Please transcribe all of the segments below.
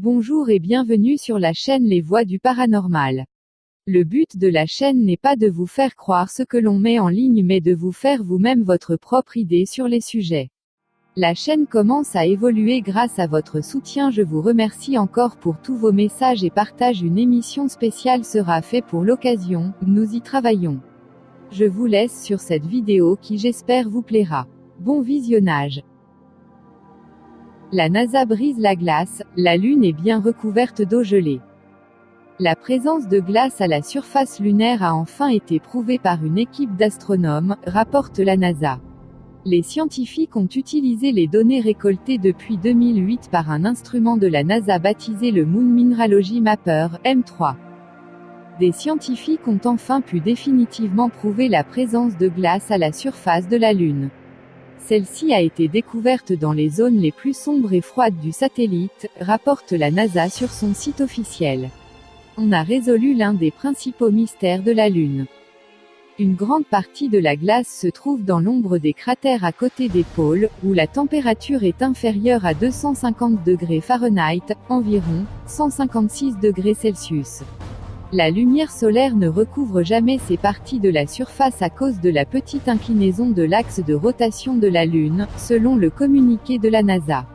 Bonjour et bienvenue sur la chaîne Les Voix du Paranormal. Le but de la chaîne n'est pas de vous faire croire ce que l'on met en ligne mais de vous faire vous-même votre propre idée sur les sujets. La chaîne commence à évoluer grâce à votre soutien. Je vous remercie encore pour tous vos messages et partages. Une émission spéciale sera faite pour l'occasion, nous y travaillons. Je vous laisse sur cette vidéo qui j'espère vous plaira. Bon visionnage. La NASA brise la glace, la Lune est bien recouverte d'eau gelée. La présence de glace à la surface lunaire a enfin été prouvée par une équipe d'astronomes, rapporte la NASA. Les scientifiques ont utilisé les données récoltées depuis 2008 par un instrument de la NASA baptisé le Moon Mineralogy Mapper, M3. Des scientifiques ont enfin pu définitivement prouver la présence de glace à la surface de la Lune. Celle-ci a été découverte dans les zones les plus sombres et froides du satellite, rapporte la NASA sur son site officiel. On a résolu l'un des principaux mystères de la Lune. Une grande partie de la glace se trouve dans l'ombre des cratères à côté des pôles, où la température est inférieure à 250 degrés Fahrenheit, environ 156 degrés Celsius. La lumière solaire ne recouvre jamais ces parties de la surface à cause de la petite inclinaison de l'axe de rotation de la Lune, selon le communiqué de la NASA.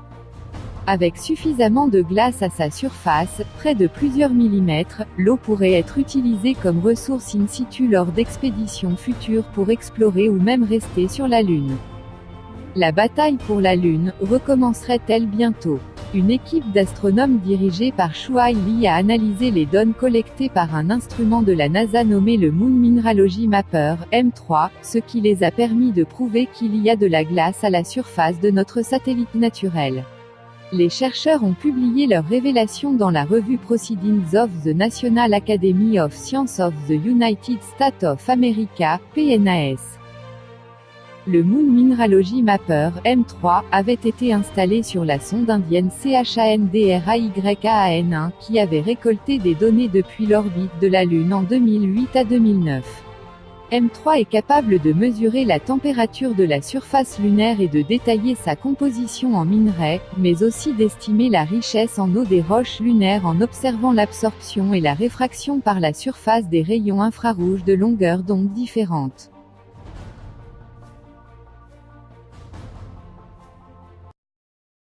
Avec suffisamment de glace à sa surface, près de plusieurs millimètres, l'eau pourrait être utilisée comme ressource in situ lors d'expéditions futures pour explorer ou même rester sur la Lune. La bataille pour la Lune recommencerait-elle bientôt ? Une équipe d'astronomes dirigée par Shuai Li a analysé les données collectées par un instrument de la NASA nommé le Moon Mineralogy Mapper, M3, ce qui les a permis de prouver qu'il y a de la glace à la surface de notre satellite naturel. Les chercheurs ont publié leurs révélations dans la revue Proceedings of the National Academy of Sciences of the United States of America, PNAS. Le Moon Mineralogy Mapper, M3, avait été installé sur la sonde indienne CHANDRAYAAN1, qui avait récolté des données depuis l'orbite de la Lune en 2008 à 2009. M3 est capable de mesurer la température de la surface lunaire et de détailler sa composition en minerais, mais aussi d'estimer la richesse en eau des roches lunaires en observant l'absorption et la réfraction par la surface des rayons infrarouges de longueurs d'onde différentes.